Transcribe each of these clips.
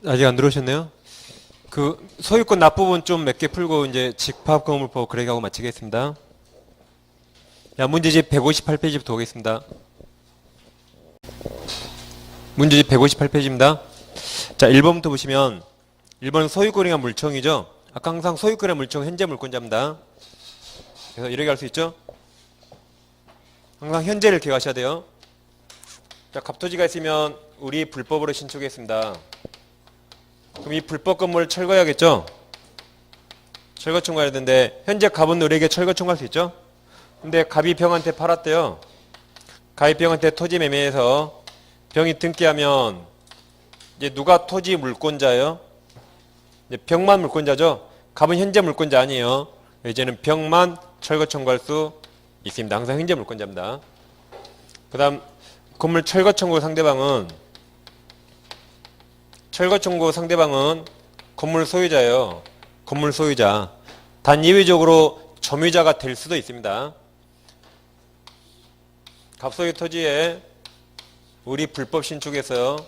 아직 안 들어오셨네요? 그 소유권 납부분 좀 몇 개 풀고 이제 집합건물법 그래가고 마치겠습니다. 문제집 158페이지부터 오겠습니다. 문제집 158페이지입니다. 자, 1번부터 보시면 1번은 소유권이란 물청이죠. 아까 항상 소유권의 물청 현재 물권자입니다. 그래서 이렇게 할 수 있죠. 항상 현재를 기억하셔야 돼요. 자, 갑토지가 있으면 우리 불법으로 신축했습니다. 그럼 이 불법 건물을 철거해야겠죠? 철거 청구해야 되는데 현재 갑은 우리에게 철거 청구할 수 있죠? 근데 갑이 병한테 팔았대요. 갑이 병한테 토지 매매해서 병이 등기하면 이제 누가 토지 물권자예요? 이제 병만 물권자죠? 갑은 현재 물권자 아니에요. 이제는 병만 철거 청구할 수 있습니다. 항상 현재 물권자입니다. 그 다음 건물 철거 청구 상대방은 건물 소유자예요. 건물 소유자. 단 예외적으로 점유자가 될 수도 있습니다. 갑소유 토지에 우리 불법 신축에서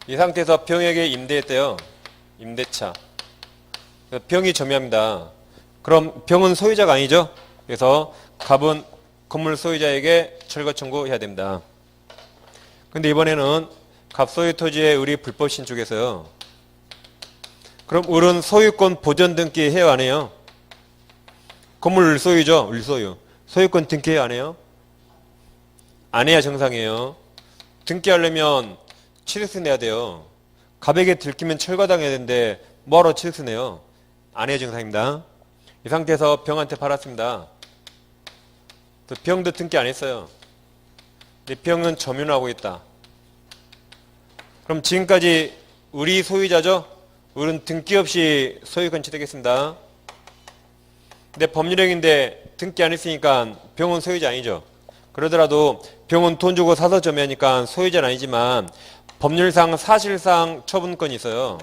이 상태에서 병에게 임대했대요. 임대차. 병이 점유합니다. 그럼 병은 소유자가 아니죠? 그래서 갑은 건물 소유자에게 철거 청구해야 됩니다. 근데 이번에는 갑소유 토지에 우리 불법 신축에서요. 그럼 을은 소유권 보전 등기 해요, 안 해요? 건물 을소유죠? 을소유. 소유권 등기해요, 안 해요? 안 해야 정상이에요. 등기하려면 취득세 내야 돼요. 갑에게 들키면 철거당해야 되는데 뭐하러 취득세 내요? 안 해야 정상입니다. 이 상태에서 병한테 팔았습니다. 또 병도 등기 안 했어요. 근데 병은 점유를 하고 있다. 그럼 지금까지 을이 소유자죠? 을은 등기 없이 소유권 취득했습니다. 근데 법률행위인데 등기 안 했으니까 병은 소유자 아니죠. 그러더라도 병은 돈 주고 사서 점유하니까 소유자는 아니지만 법률상 사실상 처분권이 있어요.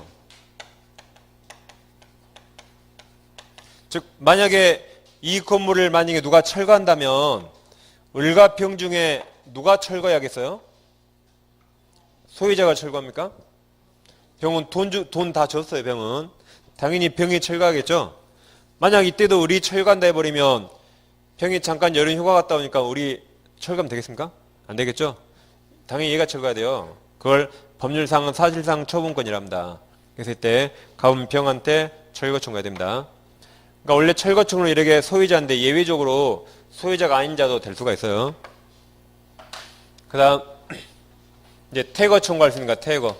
즉 만약에 이 건물을 만약에 누가 철거한다면 을과 병 중에 누가 철거해야겠어요? 소유자가 철거합니까? 병은 돈 다 줬어요. 병은 당연히 병이 철거하겠죠. 만약 이때도 을이 철거한다 해버리면 병이 잠깐 여름 휴가 갔다 오니까 을이 철거하면 되겠습니까? 안 되겠죠. 당연히 얘가 철거해야 돼요. 그걸 법률상은 사실상 처분권이랍니다. 그래서 이때 갑은 병한테 철거 청구해야 됩니다. 그러니까 원래 철거 청구는 이렇게 소유자인데 예외적으로 소유자가 아닌 자도 될 수가 있어요. 그 다음 이제 퇴거 청구할 수 있는가. 퇴거.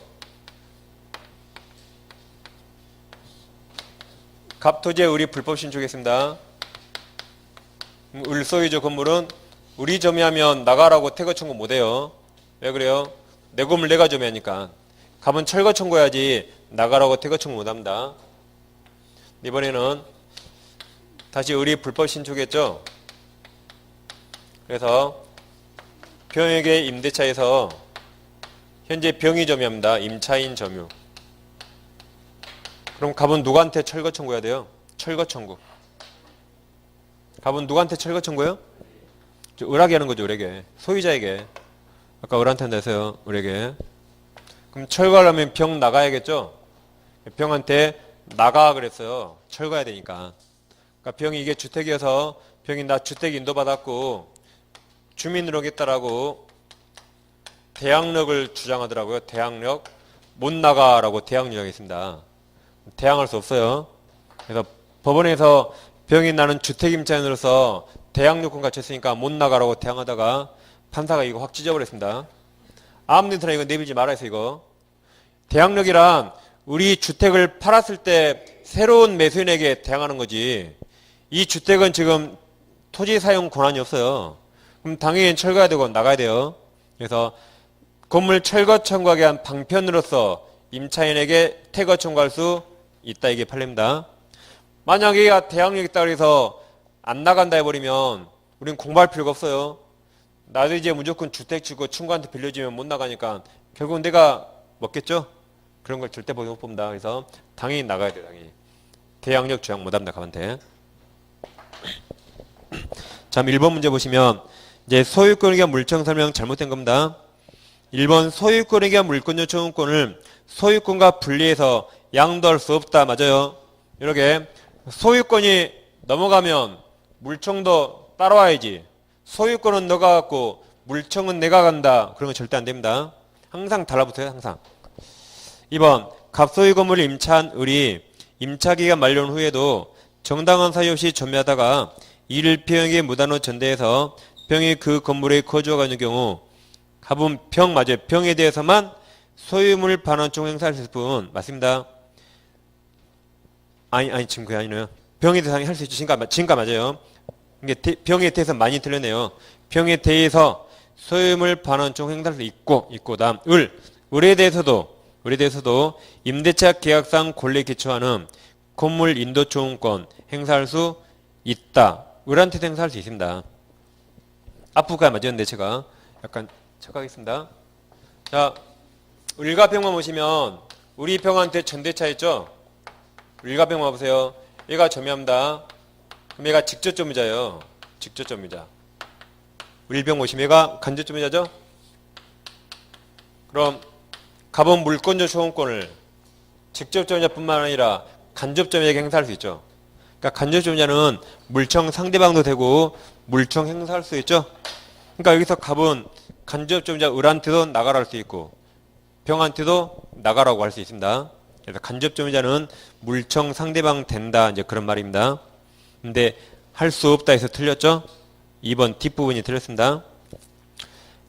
갑토지에 우리 불법 신축했습니다. 을 소유주 건물은 우리 점유하면 나가라고 퇴거 청구 못해요. 왜 그래요? 내 건물 내가 점유하니까. 갑은 철거 청구해야지 나가라고 퇴거 청구 못합니다. 이번에는 다시 을이 불법 신축했죠. 그래서 병에게 임대차에서 현재 병이 점유합니다. 임차인 점유. 그럼 갑은 누구한테 철거 청구해야 돼요? 철거 청구. 갑은 누구한테 철거 청구해요? 을하게 하는 거죠. 을에게. 소유자에게. 아까 을한테 한다 해서요. 을에게. 그럼 철거하려면 병 나가야겠죠? 병한테 나가 그랬어요. 철거해야 되니까. 그러니까 병이 이게 주택이어서 병이 나 주택 인도받았고 주민으로 하겠다라고 대항력을 주장하더라고요. 대항력. 못 나가라고 대항력 하겠습니다. 대항할 수 없어요. 그래서 법원에서 병이 나는 주택임차인으로서 대항력권 갖췄으니까 못 나가라고 대항하다가 판사가 이거 확 찢어버렸습니다. 아무데나 이거 내밀지 말아서 이거. 대항력이란 우리 주택을 팔았을 때 새로운 매수인에게 대항하는 거지. 이 주택은 지금 토지 사용 권한이 없어요. 그럼 당연히 철거해야 되고 나가야 돼요. 그래서 건물 철거 청구하기 위한 방편으로서 임차인에게 퇴거 청구할 수 있다. 이게 판례입니다. 만약 얘가 대항력이 있다 그래서 안 나간다 해버리면 우린 공부할 필요가 없어요. 나도 이제 무조건 주택 주고 친구한테 빌려주면 못 나가니까 결국은 내가 먹겠죠? 그런 걸 절대 못 봅니다. 그래서 당연히 나가야 돼요. 당연히. 대항력 주장 못합니다. 가만테. 자, 1번 문제 보시면 이제 소유권에게 물청 설명 잘못된 겁니다. 1번 소유권에게 물권 요청권을 소유권과 분리해서 양도할 수 없다. 맞아요. 이렇게 소유권이 넘어가면 물청도 따라와야지. 소유권은 너가 갖고 물청은 내가 간다. 그런 건 절대 안 됩니다. 항상 달라붙어요. 항상. 2번 갑소유 건물을 임차한 을이 임차기간 만료 후에도 정당한 사유 없이 점유하다가 이를 병에게 무단으로 전대해서 병이 그 건물에 거주하고 있는 경우 갑은 병 맞아요. 병에 대해서만 소유물 반환총 행사할 수 있을 뿐. 맞습니다. 아니 지금 그게 아니네요. 병에 대해서 할 수 있죠. 지금까 맞아요. 이게 병에 대해서 많이 틀렸네요. 병에 대해서 소유물 반환총 행사할 수 있고 다음 을에 대해서도 임대차 계약상 권리에 기초하는 건물 인도초용권 행사할 수 있다. 을한테도 행사할 수 있습니다. 앞부가 맞았는데 제가 약간 착각했습니다. 자, 을과 병만 보시면 우리 병한테 전대차 했죠? 을과 병만 보세요. 얘가 점유합니다. 그럼 얘가 직접점유자예요. 직접점유자. 을병 보시면 얘가 간접점유자죠? 그럼 갑은 물권적 소원권을 직접점유자뿐만 아니라 간접점유자에게 행사할 수 있죠. 그러니까 간접점유자는 물청 상대방도 되고 물청 행사할 수 있죠. 그러니까 여기서 갑은 간접점유자 을한테도 나가라 할 수 있고 병한테도 나가라고 할 수 있습니다. 그래서 간접점유자는 물청 상대방 된다 이제 그런 말입니다. 근데 할 수 없다 해서 틀렸죠. 2번 뒷부분이 틀렸습니다.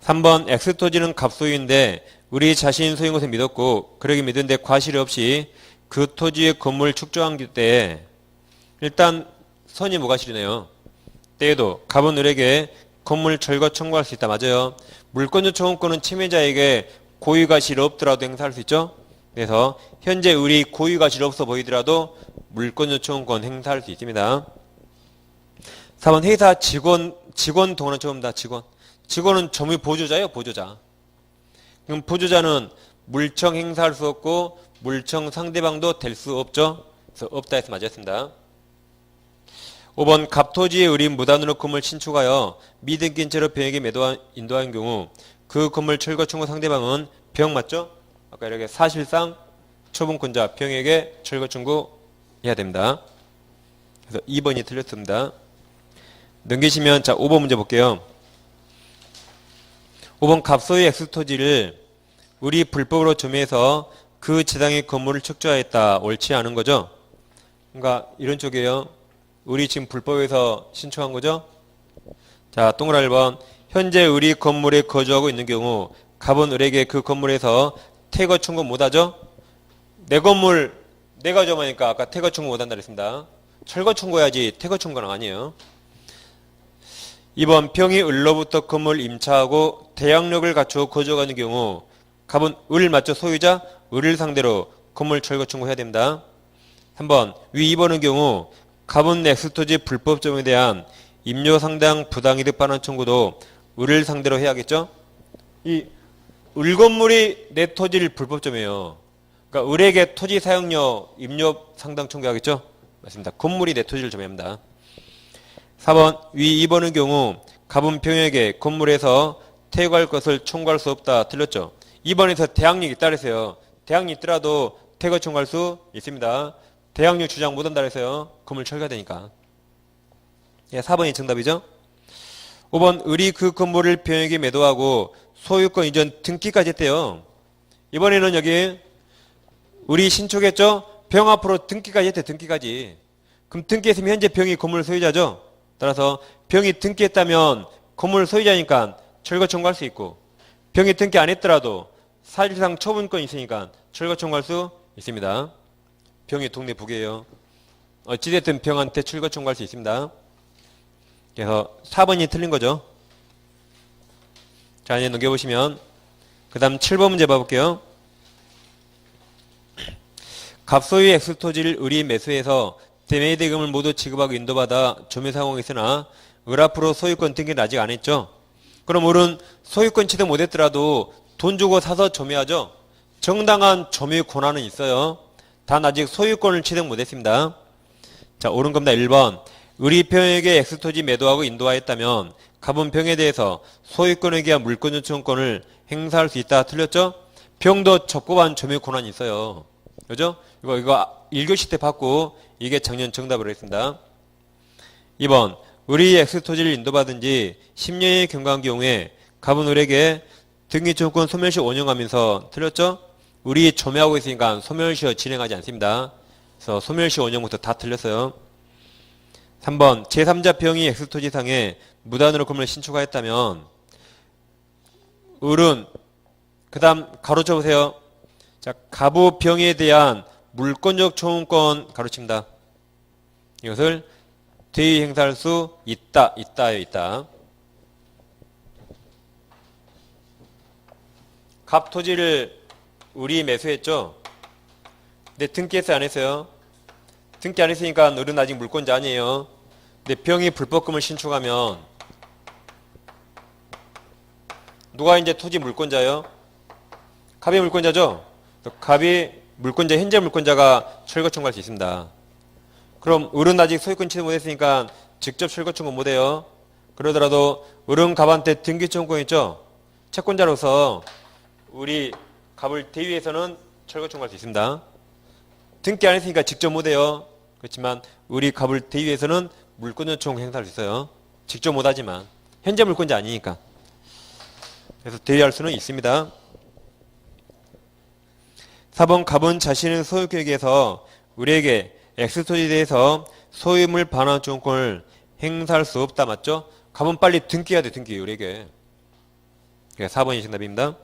3번 X토지는 갑소유인데 우리 자신 소유인 것을 믿었고 그러기 믿은데 과실 없이 그 토지의 건물을 축조한 때 일단 선이 무과실이네요. 때에도 갑은 을에게 건물 철거 청구할 수 있다. 맞아요. 물권적 청구권은 침해자에게 고유과실이 없더라도 행사할 수 있죠. 그래서 현재 을이 고유과실이 없어 보이더라도 물권적 청구권 행사할 수 있습니다. 4번 회사 직원 동원은 처음입니다. 직원은 점유 보조자예요. 보조자. 그럼 보조자는 물청 행사할 수 없고 물청 상대방도 될 수 없죠. 그래서 없다 해서 맞았습니다. 5번 갑토지의 을이 무단으로 건물 신축하여 미등기인 채로 병에게 인도한 경우 그 건물 철거 청구 상대방은 병 맞죠? 아까 이렇게 사실상 처분권자 병에게 철거 청구해야 됩니다. 그래서 2번이 틀렸습니다. 넘기시면 자 5번 문제 볼게요. 5번 갑소유의 X토지를 을이 불법으로 점유해서 그 지당의 건물을 축조하였다. 옳지 않은 거죠? 그러니까 이런 쪽이에요. 을이 지금 불법에서 신청한 거죠? 자, 동그라미 1번. 현재 을이 건물에 거주하고 있는 경우 갑은 을에게 그 건물에서 퇴거 청구 못하죠? 내 건물 내가 점하니까 아까 퇴거 청구 못한다 그랬습니다. 철거 청구해야지 퇴거 청구는 아니에요. 2번 병이 을로부터 건물 임차하고 대항력을 갖추어 거주하는 경우 갑은 을 맞죠? 소유자 을을 상대로 건물 철거 청구해야 됩니다. 3번 위 2번의 경우 갑은 X토지 불법 점유에 대한 임료상당 부당이득 반환 청구도 을을 상대로 해야겠죠? 이 을 건물이 내 토지를 불법 점유해요. 그러니까 을에게 토지 사용료 임료상당 청구하겠죠? 맞습니다. 건물이 내 토지를 점유합니다. 4번 위 2번의 경우 갑은 병에게 건물에서 퇴거할 것을 청구할 수 없다. 틀렸죠? 2번에서 대항력이 있다 그랬어요. 대항력이 있더라도 퇴거 청구할 수 있습니다. 대항력 주장 못한다 그랬어요. 건물 철거되니까. 예, 4번이 정답이죠. 5번 을이 그 건물을 병에게 매도하고 소유권 이전 등기까지 했대요. 이번에는 여기 을이 신축했죠. 병 앞으로 등기까지 했대. 등기까지. 그럼 등기했으면 현재 병이 건물 소유자죠. 따라서 병이 등기했다면 건물 소유자니까 철거 청구할 수 있고 병이 등기 안 했더라도 사실상 처분권이 있으니까 철거 청구할 수 있습니다. 병이 동네 북이에요. 어찌됐든 병한테 철거 청구할 수 있습니다. 그래서 4번이 틀린 거죠. 자, 이제 넘겨보시면 그 다음 7번 문제 봐볼게요. 갑소유의 X토지를 을이 매수해서 대매대금을 모두 지급하고 인도받아 점유 상황이으나 을 앞으로 소유권 등기는 아직 안 했죠. 그럼 을은 소유권 취득 못했더라도 돈 주고 사서 점유하죠. 정당한 점유 권한은 있어요. 단 아직 소유권을 취득 못했습니다. 자, 옳은 겁니다. 1번 을이 병에게 X토지 매도하고 인도하였다면 갑은 병에 대해서 소유권에 기한 물권 요청권을 행사할 수 있다. 틀렸죠? 병도 적법한 점유 권한이 있어요. 그죠? 이거 1교시 때 받고 이게 작년 정답으로 했습니다. 2번 을이 X토지를 인도받은 지 10년의 경과한 경우에 갑은 을에게 등기청구권 소멸시 원용하면서 틀렸죠? 을이 점유하고 있으니까 소멸시효 진행하지 않습니다. 그래서 소멸시 원용부터 다 틀렸어요. 3번 제3자 병이 X토지상에 무단으로 건물을 신축하였다면 을은 그 다음 가로쳐 보세요. 자, 갑의 병에 대한 물권적 청구권 가로칩니다. 이것을 대의 행사할 수 있다. 갑 토지를 을이 매수했죠. 근데 등기했어요, 안 했어요? 등기 안 했으니까 을은 아직 물권자 아니에요. 근데 병이 불법금을 신축하면 누가 이제 토지 물권자예요? 갑이 물권자죠? 갑이 물권자, 현재 물권자가 철거 청구할 수 있습니다. 그럼 을은 아직 소유권 취득 못했으니까 직접 철거 청구 못해요. 그러더라도 을은 갑한테 등기 청구권 있죠? 채권자로서 우리 갑을 대위해서는 철거 청구할 수 있습니다. 등기 안 했으니까 직접 못해요. 그렇지만 우리 갑을 대위해서는 물권 요청 행사할 수 있어요. 직접 못하지만 현재 물권자 아니니까. 그래서 대위할 수는 있습니다. 4번 갑은 자신의 소유권에게서 우리에게 X토지에 대해서 소유물 반환 청구권을 행사할 수 없다. 맞죠? 갑은 빨리 등기해야 돼. 등기 우리에게. 그러니까 4번이 정답입니다.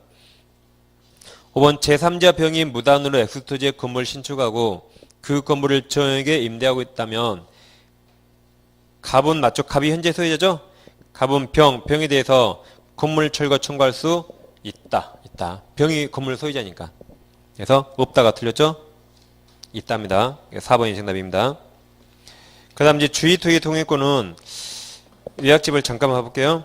5번 제3자 병이 무단으로 X토지에 건물을 신축하고 그 건물을 저에게 임대하고 있다면 갑은 맞죠? 갑이 현재 소유자죠? 갑은 병에 대해서 건물 철거 청구할 수 있다. 병이 건물 소유자니까. 그래서 없다가 틀렸죠? 있답니다. 4번이 정답입니다. 그 다음 이제 주의토지 통행권은 요약집을 잠깐 봐볼게요.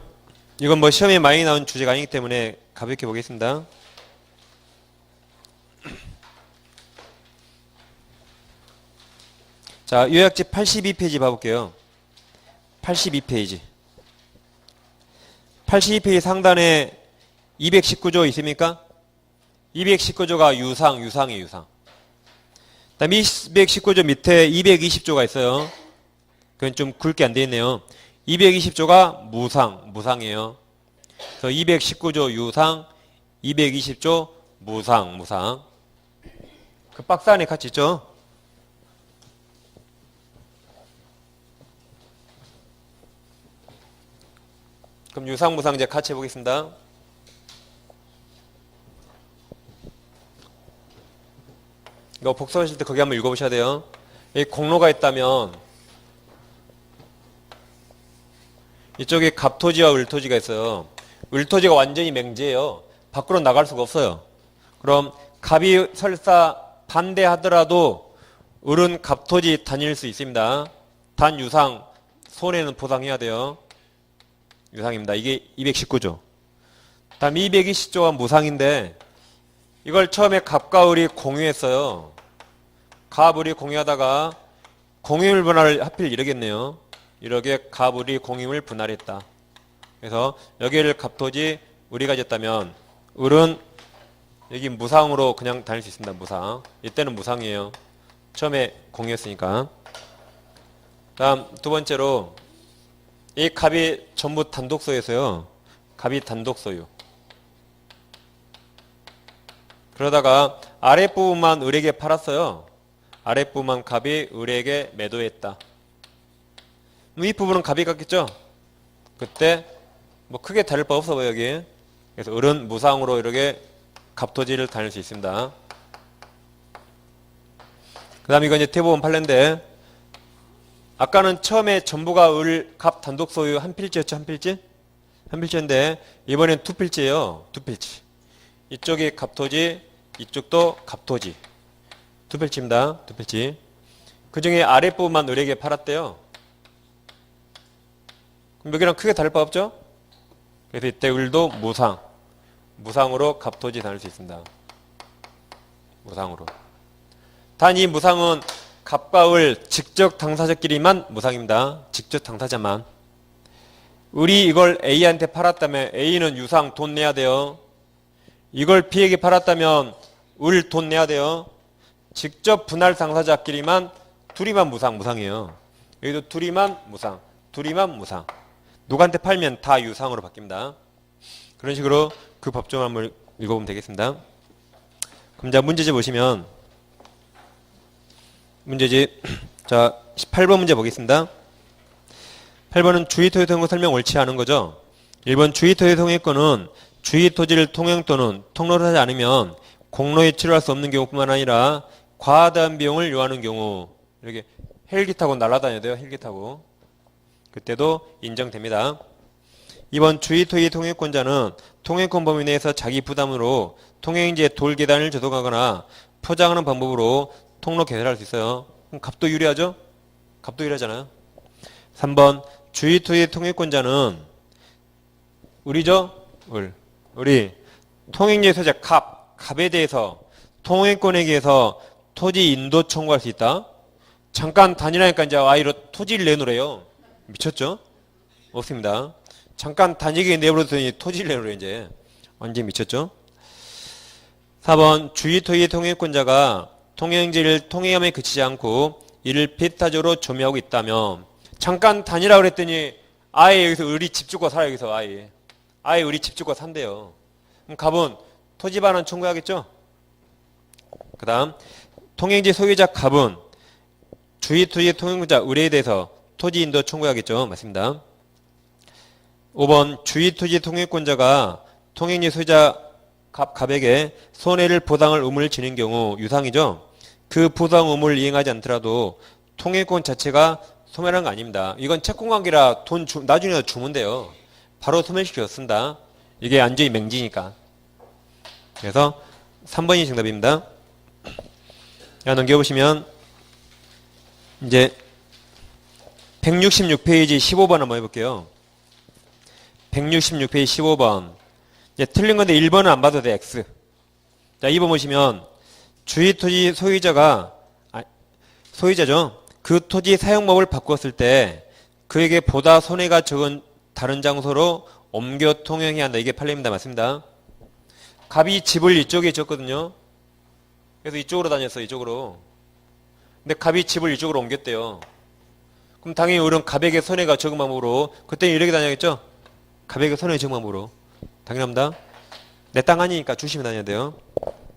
이건 뭐 시험에 많이 나온 주제가 아니기 때문에 가볍게 보겠습니다. 자, 요약집 82페이지 봐볼게요. 82페이지. 82페이지 상단에 219조 있습니까? 219조가 유상이에요, 유상. 다음 219조 밑에 220조가 있어요. 그건 좀 굵게 안 되어 있네요. 220조가 무상이에요. 그래서 219조 유상, 220조 무상. 그 박스 안에 같이 있죠? 그럼 유상, 무상 이제 같이 해보겠습니다. 이거 복습하실 때 거기 한번 읽어보셔야 돼요. 이 공로가 있다면 이쪽에 갑토지와 을토지가 있어요. 을토지가 완전히 맹지예요. 밖으로 나갈 수가 없어요. 그럼 갑이 설사 반대하더라도 을은 갑토지 다닐 수 있습니다. 단 유상, 손해는 보상해야 돼요. 유상입니다. 이게 219조. 다음 220조가 무상인데 이걸 처음에 갑과 을이 공유했어요. 갑, 을이 공유하다가 공유물 분할을 하필 이러겠네요. 이렇게 갑, 을이 공유물 분할했다. 그래서 여기를 갑토지 을이 가졌다면 을은 여기 무상으로 그냥 다닐 수 있습니다. 무상. 이때는 무상이에요. 처음에 공유했으니까. 다음 두 번째로 이 갑이 전부 단독 소유였어요. 갑이 단독 소유. 그러다가 아랫부분만 을에게 팔았어요. 아랫부분만 갑이 을에게 매도했다. 윗부분은 갑이 갖겠죠? 그때 뭐 크게 다를 바 없어 보여 여기. 그래서 을은 무상으로 이렇게 갑토지를 다닐 수 있습니다. 그 다음 이건 이제 대부분 판례인데 아까는 처음에 전부가 을, 갑 단독 소유 한 필지였죠? 한 필지? 한 필지인데 이번엔 두 필지예요. 두 필지. 이쪽이 갑토지, 이쪽도 갑토지. 두 필지입니다. 두 필지. 그 중에 아랫부분만 을에게 팔았대요. 그럼 여기랑 크게 다를 바 없죠? 그래서 이때 을도 무상으로 갑토지 다닐 수 있습니다. 무상으로. 단 이 무상은 갑과 을 직접 당사자끼리만 무상입니다. 직접 당사자만. 을이 이걸 A한테 팔았다면 A는 유상 돈 내야 돼요. 이걸 B에게 팔았다면 을 돈 내야 돼요. 직접 분할 당사자끼리만 둘이만 무상이에요. 여기도 둘이만 무상. 누구한테 팔면 다 유상으로 바뀝니다. 그런 식으로 그 법정을 한번 읽어보면 되겠습니다. 그럼 자, 문제집 보시면 문제집 자 18번 문제 보겠습니다. 8번은 주의토지 통행 설명 옳지 않은 거죠. 1번 주의토지 통행권은 주의토지를 통행 또는 통로를 하지 않으면 공로에 치료할 수 없는 경우뿐만 아니라 과다한 비용을 요하는 경우, 이렇게 헬기 타고 날아다녀야 돼요. 헬기 타고. 그때도 인정됩니다. 2번 주의토지 통행권자는 통행권 범위 내에서 자기 부담으로 통행지에 돌계단을 조성하거나 포장하는 방법으로 통로 개설할 수 있어요. 그럼 값도 유리하죠? 값도 유리하잖아요. 3번 주의토지 통행권자는 을이죠? 을이 통행지의 소재 갑에 대해서 통행권에 의해서 토지 인도 청구할 수 있다. 잠깐 다니라니까 이제 아이로 토지를 내놓으래요. 미쳤죠? 없습니다. 잠깐 다니게 내버려두더니 토지를 내놓으래 이제. 완전 미쳤죠? 4번 주의토지 통행권자가 통행지를 통행함에 그치지 않고 이를 필타적으로 점유하고 있다면 잠깐 다니라 그랬더니 아예 여기서 을이 집 짓고 살아. 여기서 아예 을이 집 짓고 산대요. 그럼 갑은 토지 반환 청구하겠죠? 그 다음 통행지 소유자 갑은 주의토지 통행권자 을에 대해서 토지 인도 청구하겠죠? 맞습니다. 5번 주의토지 통행권자가 통행지 소유자 갑에게 손해를 보상할 의무를 지는 경우 유상이죠? 그 보상 의무를 이행하지 않더라도 통행권 자체가 소멸한 거 아닙니다. 이건 채권관계라 나중에 주면 돼요. 바로 소멸시켜서 쓴다. 이게 안전이 맹지니까. 그래서 3번이 정답입니다. 넘겨보시면 이제 166페이지 15번 한번 해볼게요. 166페이지 15번. 이제 틀린 건데 1번은 안 봐도 돼. X. 자, 2번 보시면 주의토지 소유자죠. 그 토지 사용법을 바꿨을 때 그에게 보다 손해가 적은 다른 장소로 옮겨 통행해야 한다. 이게 판례입니다. 맞습니다. 갑이 집을 이쪽에 졌거든요. 그래서 이쪽으로 다녔어. 이쪽으로. 근데 갑이 집을 이쪽으로 옮겼대요. 그럼 당연히 을은 갑에게 손해가 적은 방법으로 그때 이렇게 다녀야겠죠? 갑에게 손해가 적은 방법으로. 당연합니다. 내 땅 아니니까 조심히 다녀야 돼요.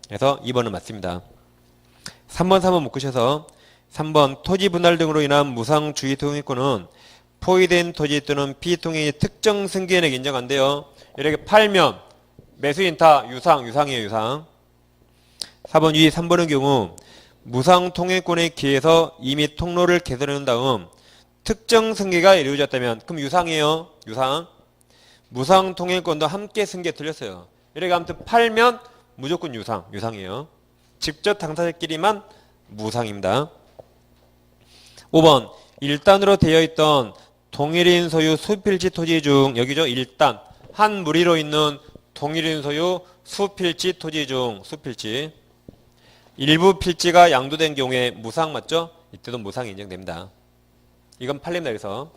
그래서 2번은 맞습니다. 3번, 4번 묶으셔서 3번 토지 분할 등으로 인한 무상 주의 통행권은 포위된 토지 또는 피통행의 특정 승계인에게 인정한대요. 이렇게 팔면 매수인 다 유상이에요. 유상. 4번 위 3번의 경우 무상 통행권에 기해서 이미 통로를 개설해 놓은 다음 특정 승계가 이루어졌다면 그럼 유상이에요. 유상. 무상 통행권도 함께 승계 틀렸어요. 이렇게 아무튼 팔면 무조건 유상이에요. 직접 당사자끼리만 무상입니다. 5번 1단으로 되어 있던 동일인 소유 수필지 토지 중 여기죠. 1단 한 무리로 있는 동일인 소유 수필지 토지 중 수필지 일부 필지가 양도된 경우에 무상 맞죠? 이때도 무상이 인정됩니다. 이건 판례입니다. 그래서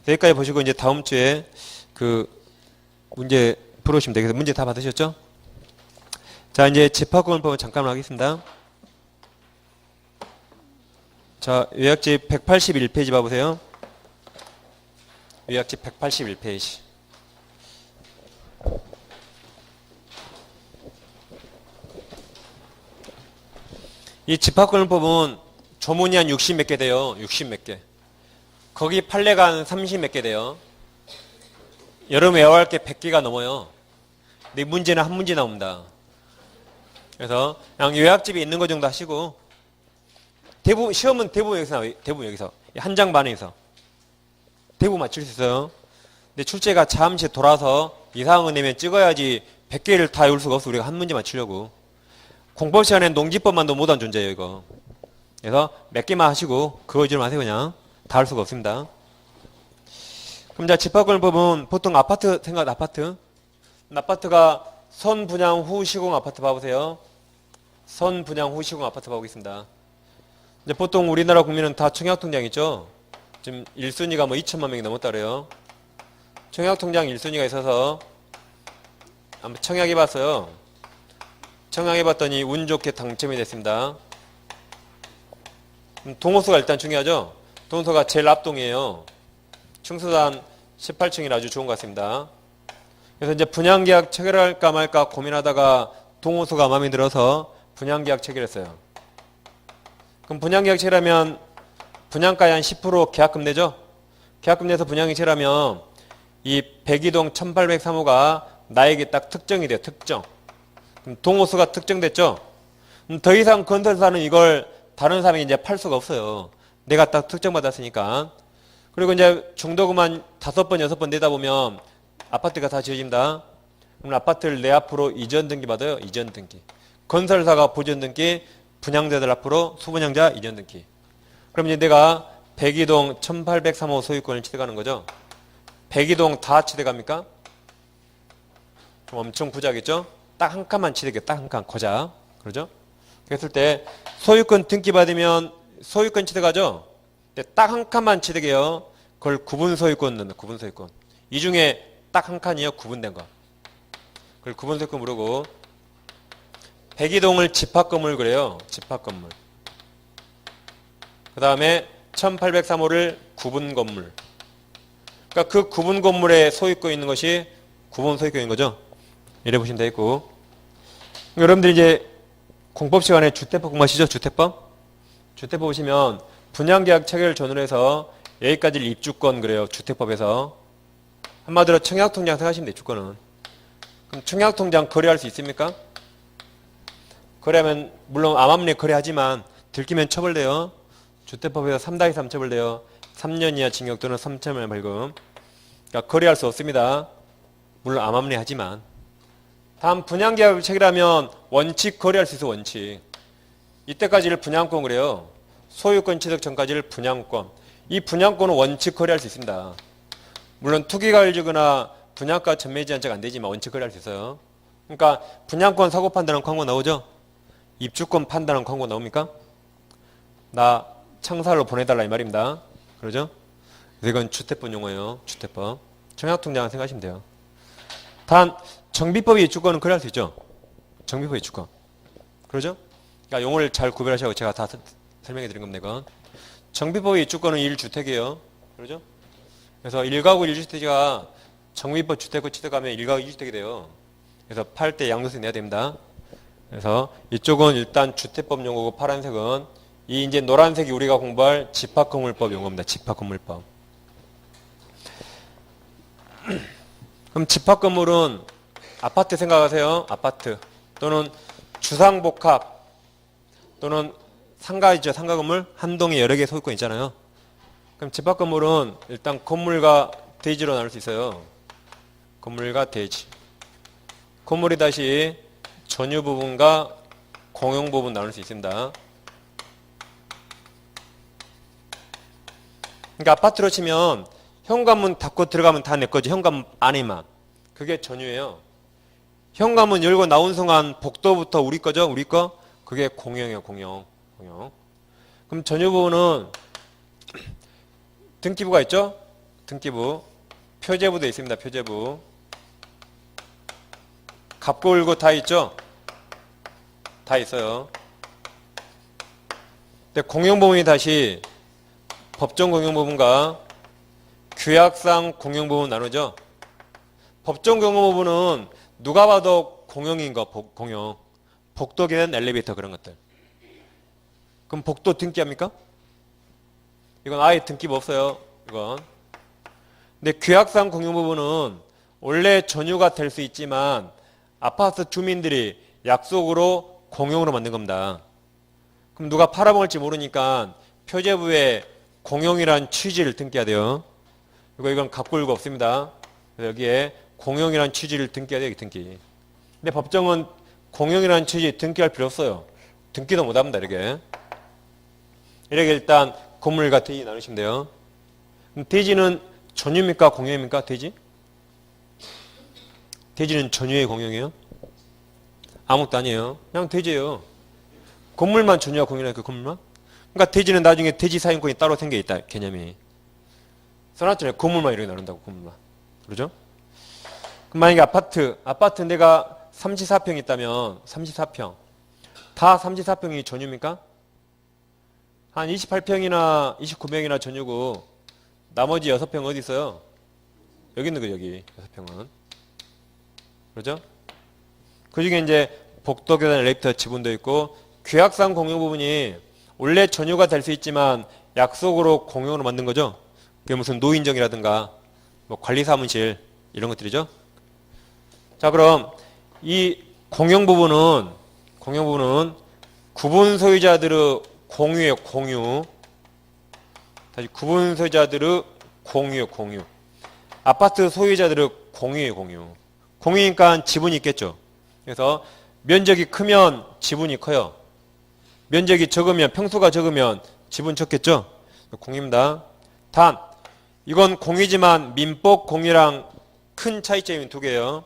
여기까지 보시고 이제 다음 주에 그 문제 풀어오시면 되겠습니다. 문제 다 받으셨죠? 자, 이제 집합권을 잠깐만 하겠습니다. 자, 요약집 181페이지 봐보세요. 요약집 181페이지. 이 집합권법은 조문이 한 60 몇 개 돼요. 60 몇 개. 거기 판례가 한 30 몇 개 돼요. 여름 외워할 게 100개가 넘어요. 근데 문제는 한 문제 나옵니다. 그래서 그냥 요약집에 있는 거 정도 하시고 시험은 대부분 여기서 나와요. 대부분 여기서. 한 장 반에서. 대부분 맞출 수 있어요. 근데 출제가 잠시 돌아서 이상을 내면 찍어야지 100개를 다 외울 수가 없어. 우리가 한 문제 맞추려고. 공법 시간엔 농지법만도 못한 존재예요. 이거. 그래서 몇 개만 하시고 그거 좀 하세요. 그냥. 다 할 수가 없습니다. 그럼 자 집합권법은 보통 아파트 아파트가 선 분양 후 시공 아파트 봐보세요. 선 분양 후 시공 아파트 봐보겠습니다. 이제 보통 우리나라 국민은 다 청약통장 있죠. 지금 1순위가 뭐 2천만 명이 넘었다 그래요. 청약통장 1순위가 있어서 한번 청약해봤어요. 청약해봤더니 운 좋게 당첨이 됐습니다. 동호수가 일단 중요하죠. 동호수가 제일 앞동이에요. 충수단 18층이라 아주 좋은 것 같습니다. 그래서 이제 분양계약 체결할까 말까 고민하다가 동호수가 마음에 들어서 분양계약 체결했어요. 그럼 분양계약 체결하면 분양가의 한 10% 계약금 내죠. 계약금 내서 분양이 체결하면 이 백이동 1803호가 나에게 딱 특정이 돼요. 특정. 그럼 동호수가 특정됐죠. 더 이상 건설사는 이걸 다른 사람이 이제 팔 수가 없어요. 내가 딱 특정받았으니까. 그리고 이제 중도금만 5번, 6번 내다 보면 아파트가 다 지어집니다. 그럼 아파트를 내 앞으로 이전 등기 받아요. 이전 등기. 건설사가 보전 등기, 분양자들 앞으로 수분양자 이전 등기. 그럼 이제 내가 백이동 1803호 소유권을 취득하는 거죠. 백이동 다 취득합니까? 그럼 엄청 부자겠죠? 딱 한 칸만 취득해. 딱 한 칸. 고작. 그러죠? 그랬을 때 소유권 등기 받으면 소유권 취득하죠? 딱 한 칸만 취득해요. 그걸 구분 소유권 넣는 구분 소유권. 이 중에 딱 한 칸이요. 구분된 거. 그걸 구분 소유권 부르고 백이동을 집합건물 그래요. 집합건물. 그 다음에 1803호를 구분건물. 그러니까 그 구분건물에 소유권이 있는 것이 구분 소유권인 거죠. 이래 보시면 되겠고. 여러분들 이제 공법 시간에 주택법 공부하시죠? 주택법? 주택법 보시면 분양계약 체결 전후로 해서 여기까지를 입주권 그래요. 주택법에서. 한마디로 청약통장 생각하시면 돼요. 입주권은. 그럼 청약통장 거래할 수 있습니까? 거래하면 물론 암암리에 거래하지만 들키면 처벌돼요. 주택법에서 3-3 처벌돼요. 3년 이하 징역 또는 3천만 원 벌금. 그러니까 거래할 수 없습니다. 물론 암암리 하지만. 다음 분양계약을 체결하면 원칙 거래할 수 있어. 원칙. 이때까지를 분양권 그래요. 소유권 취득 전까지를 분양권. 이 분양권은 원칙 거래할 수 있습니다. 물론 투기가 일주거나 분양가 전매지 한자가 안 되지만 원칙 거래할 수 있어요. 그러니까 분양권 사고 판단한 광고 나오죠? 입주권 판단한 광고 나옵니까? 나 창살로 보내달라 이 말입니다. 그러죠? 이건 주택법 용어예요. 주택법. 청약통장 생각하시면 돼요. 단 정비법의 입주권은 거래할 수 있죠. 정비법 입주권. 그러죠? 그러니까 용어를 잘 구별하시고 제가 다 설명해 드린 겁니다. 이건. 정비법의 입주권은 1주택이에요. 그러죠? 그래서 1가구 1주택자가 정비법 주택을 취득하면 1가구 1주택이 돼요. 그래서 팔 때 양도세 내야 됩니다. 그래서 이쪽은 일단 주택법 용어고 파란색은 이 이제 노란색이 우리가 공부할 집합건물법 용어입니다. 집합건물법. 그럼 집합건물은 아파트 생각하세요. 아파트 또는 주상복합 또는 상가이죠. 상가 건물 한 동에 여러 개 소유권 있잖아요. 그럼 집합건물은 일단 건물과 대지로 나눌 수 있어요. 건물과 대지. 건물이 다시 전유 부분과 공용 부분 나눌 수 있습니다. 그러니까 아파트로 치면 현관문 닫고 들어가면 다 내 거지. 현관문 안에만. 그게 전유예요. 현관문 열고 나온 순간 복도부터 우리 거죠. 우리 거. 그게 공용이에요. 공용. 그럼 전유 부분은 등기부가 있죠. 등기부. 표제부도 있습니다. 표제부. 갑골고 다 있죠. 다 있어요. 근데 공용 부분이 다시 법정 공용 부분과 규약상 공용 부분 나누죠. 법정 공용 부분은 누가 봐도 공용인 거, 공용. 복도계는 엘리베이터 그런 것들. 그럼 복도 등기합니까? 이건 아예 등기부 없어요. 이건. 근데 규약상 공용 부분은 원래 전유가 될 수 있지만 아파트 주민들이 약속으로 공용으로 만든 겁니다. 그럼 누가 팔아먹을지 모르니까 표제부에 공용이란 취지를 등기해야 돼요. 이건 갑골고 없습니다. 여기에 공용이란 취지를 등기해야 돼요. 등기. 근데 법정은 공용이란 취지 등기할 필요 없어요. 등기도 못합니다. 이렇게 일단 건물과 대지 나누시면 돼요. 그럼 대지는 전유입니까? 공용입니까? 대지? 대지는 전유의 공용이에요? 아무것도 아니에요. 그냥 대지예요. 건물만 전유와 공용이라니까 건물만? 그러니까 대지는 나중에 대지 사용권이 따로 생겨 있다. 개념이. 써놨잖아요. 건물만 이렇게 나눈다고, 건물만. 그러죠? 그럼 만약에 아파트 내가 34평 있다면, 34평. 다 34평이 전유입니까? 한 28평이나 29평이나 전유고, 나머지 6평 어디 있어요? 여기 있는 거, 여기. 6평은. 그러죠? 그 중에 이제 복도계단 엘리베이터 지분도 있고, 계약상 공용 부분이 원래 전유가 될 수 있지만, 약속으로 공용으로 만든 거죠? 그게 무슨 노인정이라든가, 뭐 관리사무실, 이런 것들이죠? 자, 그럼 이 공용 부분은 구분 소유자들의 공유예요, 공유. 다시 구분 소유자들의 공유예요, 공유. 아파트 소유자들의 공유예요, 공유. 공유니까 지분이 있겠죠. 그래서 면적이 크면 지분이 커요. 면적이 적으면, 평수가 적으면 지분 적겠죠. 공유입니다. 단, 이건 공유지만 민법 공유랑 큰 차이점이 두 개예요.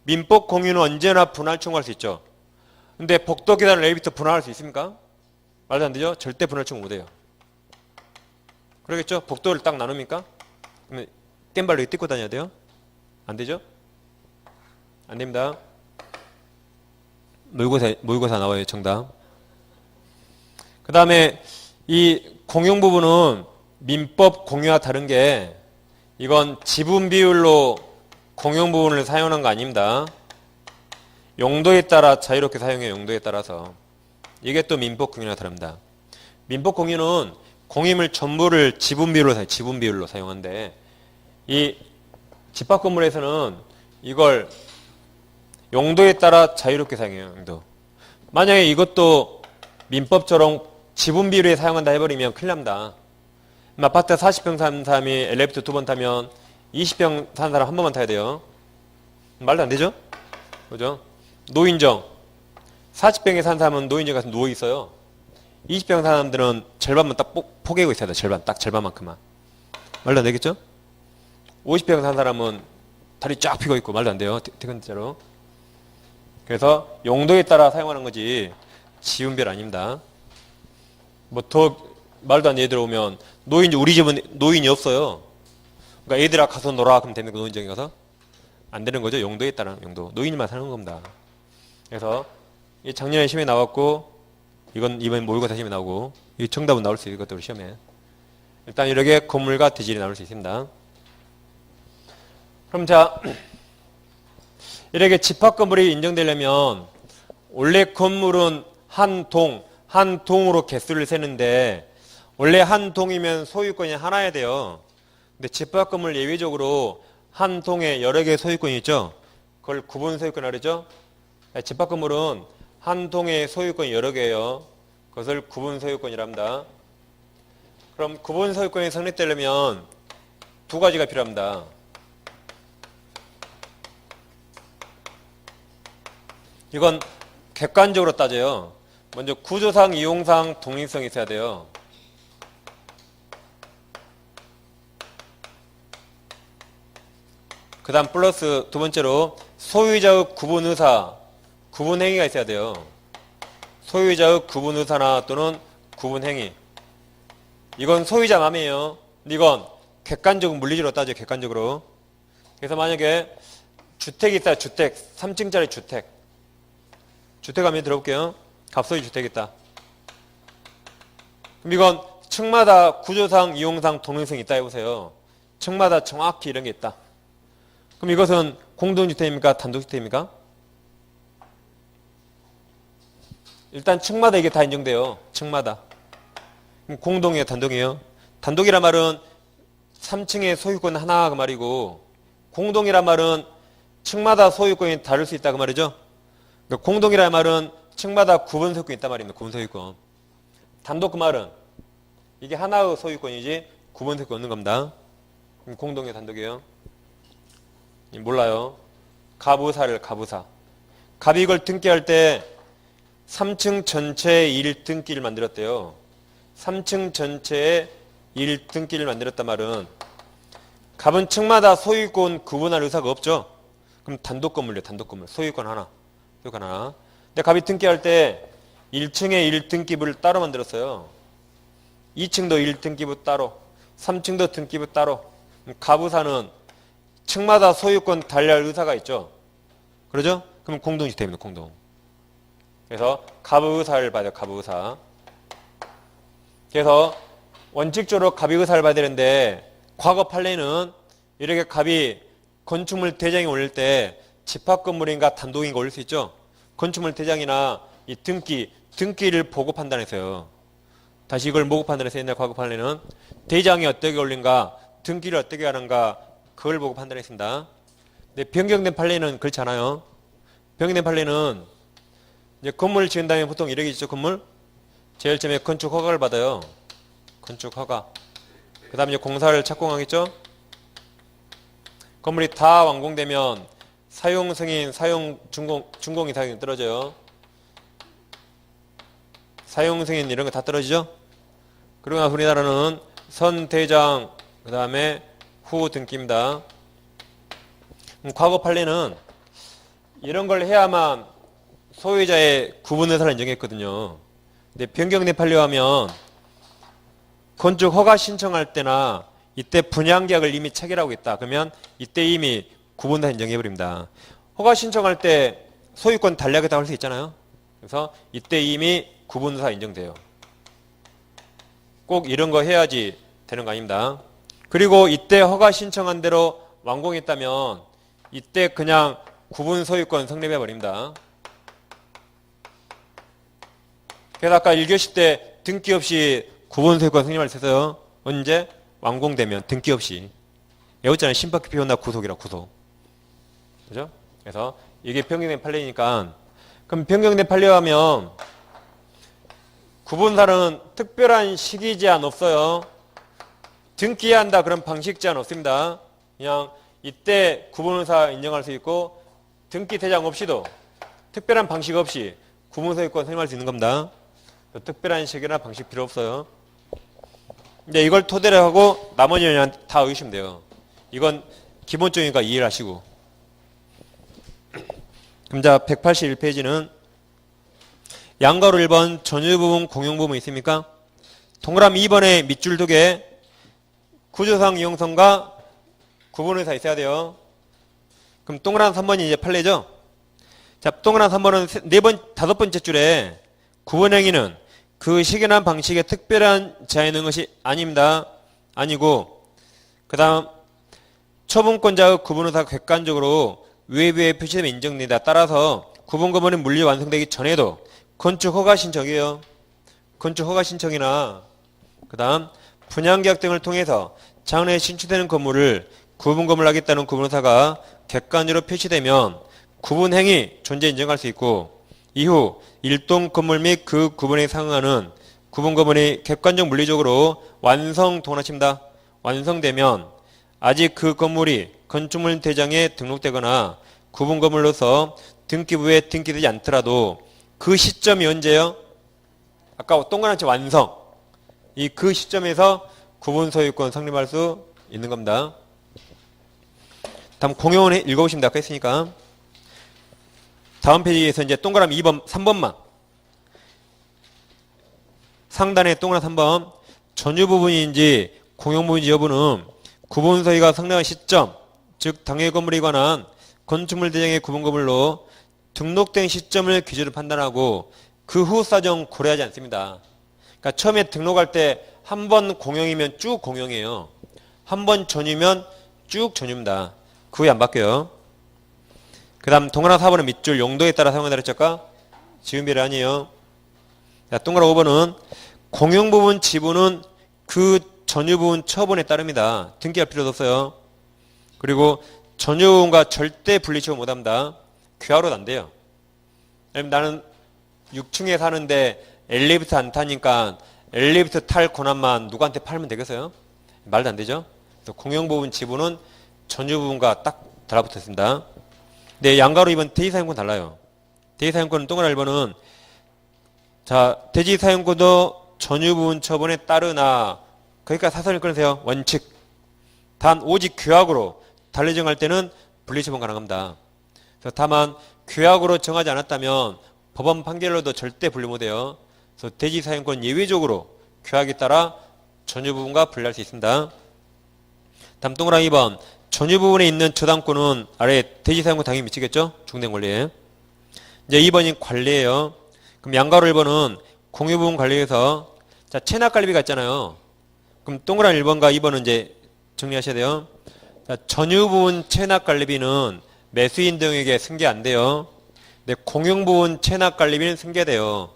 민법 공유는 언제나 분할 청구할 수 있죠. 근데 복도 계단 엘리베이터 분할할 수 있습니까? 말도 안 되죠? 절대 분할 청구 못 해요. 그러겠죠? 복도를 딱 나눕니까? 그러면 땜발로 뜯고 다녀야 돼요? 안 되죠? 안 됩니다. 모의고사 나와요, 정답. 그 다음에 이 공용 부분은 민법 공유와 다른 게 이건 지분 비율로 공용 부분을 사용하는 거 아닙니다. 용도에 따라 자유롭게 사용해요. 용도에 따라서. 이게 또 민법 공유와 다릅니다. 민법 공유는 공임을 전부를 지분 비율로 사용하는데 이 집합 건물에서는 이걸 용도에 따라 자유롭게 사용해요. 용도. 만약에 이것도 민법처럼 지분 비율에 사용한다 해버리면 큰일 납니다. 아파트 40평 사는 사람이 엘리베이터 2번 타면 20평 사는 사람 한 번만 타야 돼요. 말도 안 되죠? 그죠? 노인정. 40평에 사는 사람은 노인정 가서 누워 있어요. 20평 사는 사람들은 절반만 딱 포개고 있어야 돼요. 딱 절반만큼만. 말도 안 되겠죠? 50평 사는 사람은 다리 쫙 펴고 있고 말도 안 돼요. 퇴근자로. 그래서 용도에 따라 사용하는 거지 지분별 아닙니다. 뭐 더 말도 안 되게 들어오면 우리 집은 노인이 없어요. 그러니까 애들아 가서 놀아 그러면 되는 거 노인정에 가서 안 되는 거죠. 용도에 따른 용도. 노인만 사는 겁니다. 그래서 이 작년에 시험에 나왔고 이건 이번 모의고사 시험에 나오고 이 정답은 나올 수 있을 것도 시험에 일단 이렇게 건물과 대지이 나올 수 있습니다. 그럼 자 이렇게 집합 건물이 인정되려면 원래 건물은 한 동으로 개수를 세는데 원래 한 동이면 소유권이 하나야 돼요. 근데 집합 건물 예외적으로 한 동에 여러 개의 소유권이 있죠. 그걸 구분 소유권이라고 그러죠. 집합 건물은 한 동에 소유권이 여러 개예요. 그것을 구분 소유권이랍니다. 그럼 구분 소유권이 성립되려면 두 가지가 필요합니다. 이건 객관적으로 따져요. 먼저 구조상, 이용상 독립성이 있어야 돼요. 그 다음 플러스 두 번째로 소유자의 구분의사, 구분행위가 있어야 돼요. 소유자의 구분의사나 또는 구분행위. 이건 소유자 맘이에요. 근데 이건 객관적으로 물리적으로 따져요. 객관적으로. 그래서 만약에 주택이 있어요. 주택. 3층짜리 주택. 주택 한번 들어볼게요. 갑소유 주택이 있다. 그럼 이건 층마다 구조상, 이용상 독립성이 있다 해보세요. 층마다 정확히 이런 게 있다. 그럼 이것은 공동주택입니까? 단독주택입니까? 일단 층마다 이게 다 인정돼요. 층마다. 그럼 공동이에요? 단독이에요? 단독이란 말은 3층의 소유권 하나 그 말이고 공동이란 말은 층마다 소유권이 다를 수 있다 그 말이죠. 그러니까 공동이란 말은 층마다 구분 소유권이 있단 말입니다. 구분 소유권. 단독 그 말은 이게 하나의 소유권이지 구분 소유권 없는 겁니다. 공동이에요? 단독이에요? 몰라요. 갑의사를 갑의사. 갑이 이걸 등기할 때 3층 전체의 1등기를 만들었대요. 3층 전체의 1등기를 만들었단 말은 갑은 층마다 소유권 구분할 의사가 없죠. 그럼 단독 건물이에요. 단독 건물. 소유권 하나. 소유권 하나. 근데 갑이 등기할 때 1층에 1등기부를 따로 만들었어요. 2층도 1등기부 따로. 3층도 등기부 따로. 갑의사는 층마다 소유권 달리할 의사가 있죠. 그러죠? 그럼 공동 시스템입니다. 공동. 그래서 갑의 의사를 봐야 돼요. 갑의 의사. 그래서 원칙적으로 갑의 의사를 봐야 되는데 과거 판례는 이렇게 갑이 건축물 대장이 올릴 때 집합 건물인가 단독인가 올릴 수 있죠. 건축물 대장이나 이 등기를 보고 판단했어요. 다시 이걸 보고 판단해서 옛날 과거 판례는 대장이 어떻게 올린가 등기를 어떻게 하는가 그걸 보고 판단했습니다. 근데 변경된 판례는 그렇지 않아요. 변경된 판례는 이제 건물을 지은 다음에 보통 이렇게 있죠. 건물 제일 처음에 건축 허가를 받아요. 건축 허가. 그 다음에 이제 공사를 착공하겠죠. 건물이 다 완공되면 사용 승인, 사용 준공 이상이 떨어져요. 사용 승인 이런 거 다 떨어지죠. 그러고 나서 우리나라는 선대장 그 다음에 후 등기입니다. 과거 판례는 이런 걸 해야만 소유자의 구분 의사를 인정했거든요. 근데 변경된 판례 하면 건축 허가 신청할 때나 이때 분양계약을 이미 체결하고 있다. 그러면 이때 이미 구분사 인정해버립니다. 허가 신청할 때 소유권 달리하겠다고 할 수 있잖아요. 그래서 이때 이미 구분사 인정돼요. 꼭 이런 거 해야지 되는 거 아닙니다. 그리고 이때 허가 신청한 대로 완공했다면 이때 그냥 구분 소유권 성립해버립니다. 그래서 아까 1교시 때 등기 없이 구분 소유권 성립할 수 있어요. 언제? 완공되면 등기 없이. 외웠잖아요. 심박히 피운다 구속이라 구속. 그죠? 그래서 이게 변경된 판례니까 그럼 변경된 판례하면 구분사는 특별한 시기 제한 없어요. 등기해야 한다 그런 방식 제한 없습니다. 그냥 이때 구분사 인정할 수 있고 등기 대장 없이도 특별한 방식 없이 구분소유권 성립할 수 있는 겁니다. 특별한 시기나 방식 필요 없어요. 근데 이걸 토대로 하고 나머지는 그냥 다 의시면 돼요. 이건 기본적이니까 이해를 하시고. 그럼 자 181페이지는 양가로 1번 전유부분 공용부분 있습니까? 동그라미 2번에 밑줄 2개 구조상 이용성과 구분의사 있어야 돼요. 그럼 동그라미 3번이 이제 판례죠? 자, 동그라미 3번은 5번째 줄에 구분행위는 그 시기나 방식에 특별한 제한이 있는 것이 아닙니다. 아니고 그 다음 처분권자의 구분의사가 객관적으로 외부에 표시되면 인정됩니다. 따라서 구분거문이 물리 완성되기 전에도 건축허가 신청이에요. 건축허가 신청이나 그 다음 분양계약 등을 통해서 장래에 신축되는 건물을 구분건물을 하겠다는 구분의사가 객관적으로 표시되면 구분행위 존재 인정할 수 있고 이후 일동 건물 및 그 구분에 상응하는 구분건물이 객관적 물리적으로 완성동원하십니다. 완성되면 아직 그 건물이 건축물 대장에 등록되거나 구분건물로서 등기부에 등기되지 않더라도 그 시점이 언제요? 아까 동그랗게 완성. 이 그 시점에서 구분소유권 성립할 수 있는 겁니다. 다음 공용은 읽어보시면 아까 했으니까. 다음 페이지에서 이제 동그라미 2번, 3번만. 상단에 동그라미 3번. 전유 부분인지 공용 부분인지 여부는 구분소유가 성립한 시점, 즉 당해 건물에 관한 건축물 대장의 구분 건물로 등록된 시점을 기준으로 판단하고 그 후 사정 고려하지 않습니다. 그러니까 처음에 등록할 때 한 번 공용이면 쭉 공용이에요. 한 번 전유면 쭉 전유입니다. 그 후에 안 바뀌어요. 그 다음 동그라미 4번은 밑줄 용도에 따라 사용한다 그랬죠? 지음비례 아니에요. 자, 동그라미 5번은 공용 부분 지분은 그 전유 부분 처분에 따릅니다. 등기할 필요도 없어요. 그리고 전유 부분과 절대 분리처분 못합니다. 귀하로도 안 돼요. 나는 6층에 사는데 엘리베이터 안 타니까 엘리베이터 탈 권한만 누구한테 팔면 되겠어요? 말도 안 되죠? 공용 부분 지분은 전유 부분과 딱 달라붙어 있습니다. 네, 양가로 2번 대지사용권 달라요. 대지사용권은 동그라미 1번은 자, 대지사용권도 전유 부분 처분에 따르나 그러니까 사선을 끊으세요. 원칙. 단 오직 규약으로 달리 정할 때는 분리처분 가능합니다. 그래서 다만 규약으로 정하지 않았다면 법원 판결로도 절대 분리 못해요. 그래서 대지사용권 예외적으로 규약에 따라 전유 부분과 분리할 수 있습니다. 다음 동그라미 2번. 전유 부분에 있는 저당권은 아래 대지 사용권 당연히 미치겠죠? 중된 권리에. 이제 2번이 관리예요. 그럼 양가로 1번은 공유 부분 관리에서 자, 체납관리비가 있잖아요. 그럼 동그라미 1번과 2번은 이제 정리하셔야 돼요. 자, 전유 부분 체납관리비는 매수인 등에게 승계 안 돼요. 근데 공용 부분 체납관리비는 승계돼요.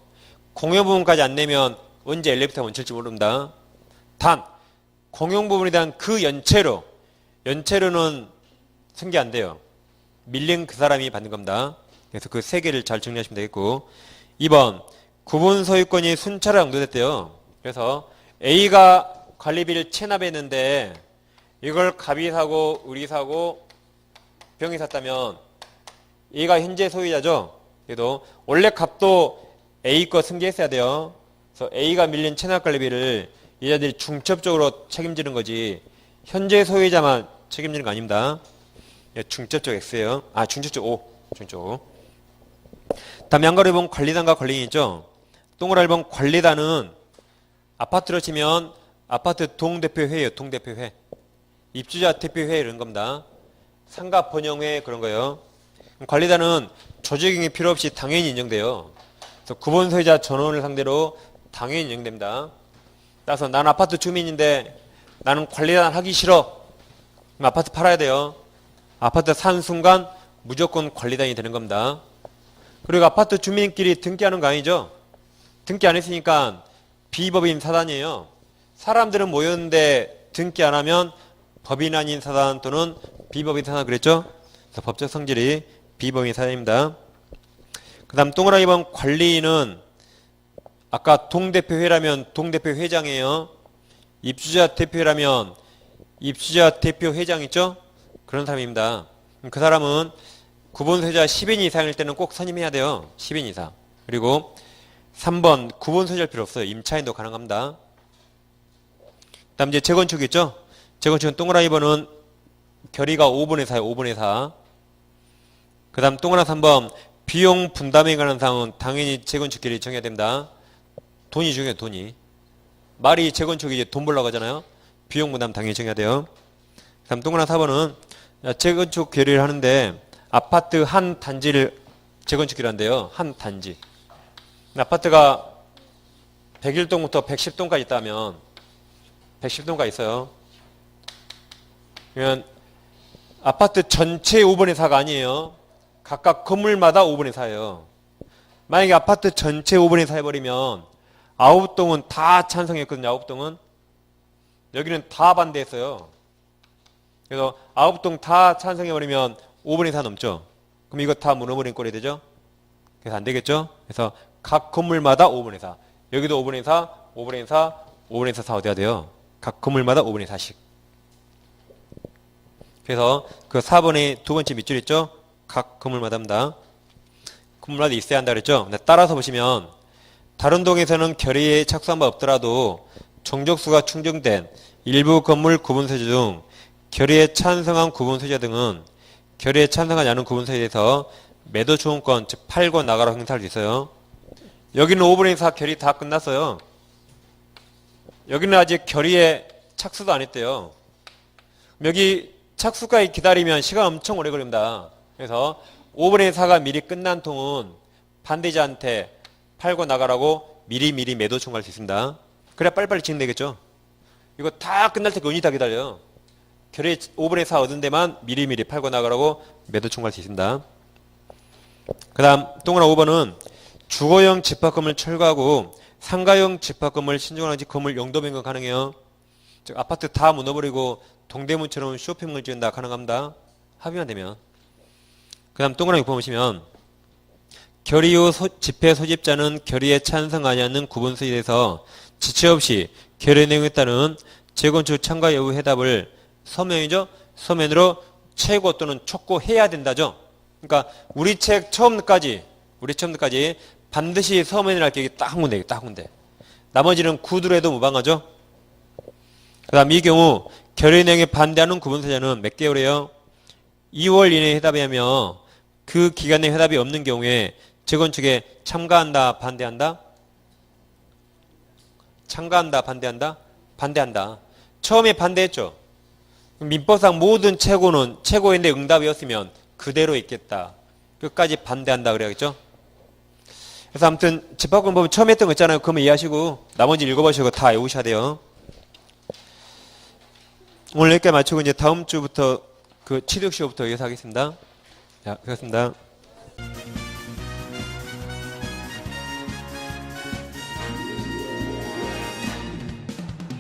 공용 부분까지 안 내면 언제 엘리베이터 멈출지 모릅니다. 단 공용 부분에 대한 그 연체료는 승계 안 돼요. 밀린 그 사람이 받는 겁니다. 그래서 그 세 개를 잘 정리하시면 되겠고 2번 구분 소유권이 순차로 양도됐대요. 그래서 A가 관리비를 체납했는데 이걸 갑이 사고 을이 사고 병이 샀다면 A가 현재 소유자죠. 그래도 원래 값도 A 거 승계했어야 돼요. 그래서 A가 밀린 체납관리비를 얘네들이 중첩적으로 책임지는 거지 현재 소유자만 책임지는 거 아닙니다. 중첩적 X예요. 아 중첩적 O. 중첩적 O. 다음 양가로 1번 관리단과 관리인 있죠. 동그라미 1번 관리단은 아파트로 치면 아파트 동대표회예요. 동대표회. 입주자 대표회 이런 겁니다. 상가 번영회 그런 거예요. 관리단은 조직이 필요 없이 당연히 인정돼요. 그래서 구분 소유자 전원을 상대로 당연히 인정됩니다. 따라서 난 아파트 주민인데 나는 관리단 하기 싫어. 그럼 아파트 팔아야 돼요. 아파트 산 순간 무조건 관리단이 되는 겁니다. 그리고 아파트 주민끼리 등기하는 거 아니죠? 등기 안 했으니까 비법인 사단이에요. 사람들은 모였는데 등기 안 하면 법인 아닌 사단 또는 비법인 사단 그랬죠? 그래서 법적 성질이 비법인 사단입니다. 그 다음 동그라미 2번 관리인은 아까 동대표회라면 동대표회장이에요. 입주자 대표회라면 입주자 대표회장 있죠? 그런 사람입니다. 그 사람은 구분소유자 10인 이상일 때는 꼭 선임해야 돼요. 10인 이상. 그리고 3번 구분소유자일 필요 없어요. 임차인도 가능합니다. 그 다음 이제 재건축 있죠? 재건축은 동그라미 2번은 결의가 5분의 4예요. 5분의 4. 그 다음 동그라미 3번 비용 분담에 관한 사항은 당연히 재건축 결의 정해야 됩니다. 돈이 중요해요. 돈이. 말이 재건축이 이제 돈 벌려고 하잖아요. 비용 분담 당연히 정해야 돼요. 그 다음 동그라미 4번은 재건축 결의를 하는데 아파트 한 단지를 재건축 결의한대요. 한 단지. 아파트가 101동부터 110동까지 있다면 110동까지 있어요. 그러면 아파트 전체 5분의 4가 아니에요. 각각 건물마다 5분의 4예요. 만약에 아파트 전체 5분의 4 해버리면 9동은 다 찬성했거든요. 9동은. 여기는 다 반대했어요. 그래서 9동 다 찬성해버리면 5분의 4 넘죠. 그럼 이거 다 무너버린 꼴이 되죠. 그래서 안 되겠죠. 그래서 각 건물마다 5분의 4. 여기도 5분의 4, 5분의 4, 5분의 4, 4 어디야 돼요? 각 건물마다 5분의 4씩. 그래서 그 4번의 두 번째 밑줄 있죠? 각 건물마다 합니다. 건물마다 있어야 한다 그랬죠? 따라서 보시면 다른 동에서는 결의에 착수한 바 없더라도 정족수가 충족된 일부 건물 구분소유자 중 결의에 찬성한 구분소유자 등은 결의에 찬성하지 않은 구분소유자에서 매도 초용권, 즉 팔고 나가라 행사할 수 있어요. 여기는 5분의 4 결의 다 끝났어요. 여기는 아직 결의에 착수도 안 했대요. 여기 착수까지 기다리면 시간 엄청 오래 걸립니다. 그래서 5분의 4가 미리 끝난 통은 반대자한테 팔고 나가라고 미리 매도 청구할 수 있습니다. 그래야 빨리빨리 진행되겠죠. 이거 다 끝날 때까지 언제 다 기다려요. 결의 5분의 4 얻은 데만 미리 팔고 나가라고 매도 청구할 수 있습니다. 그 다음 동그라미 5번은 주거용 집합건물 철거하고 상가용 집합건물 신중하지 건물 용도 변경 가능해요. 즉 아파트 다 무너버리고 동대문처럼 쇼핑몰 지은다 가능합니다. 합의만 되면. 그 다음 동그라미 6번 보시면 결의 후 집회 소집자는 결의에 찬성하지 않는 구분소유에서 지체 없이 결의 내용에 따른 재건축 참가 여부 해답을 서면이죠. 서면으로 최고 또는 촉구해야 된다죠. 그러니까 우리 책 처음까지 반드시 서면이라 할 게 딱 한 군데, 딱 한 군데. 나머지는 구두로 해도 무방하죠. 그 다음 이 경우 결의 내용에 반대하는 구분소유자는 몇 개월이에요? 2월 이내에 해답해야 하며 그 기간에 해답이 없는 경우에 재건축에 참가한다, 반대한다? 참가한다, 반대한다? 반대한다. 처음에 반대했죠. 민법상 모든 최고는 최고인데 응답이었으면 그대로 있겠다. 끝까지 반대한다 그래야겠죠? 그래서 아무튼 집합권 보면 처음 했던 거 있잖아요. 그러면 이해하시고 나머지 읽어보시고 다 외우셔야 돼요. 오늘 여기까지 마치고 이제 다음 주부터 그 취득시효부터 이어서 하겠습니다. 자, 그렇습니다.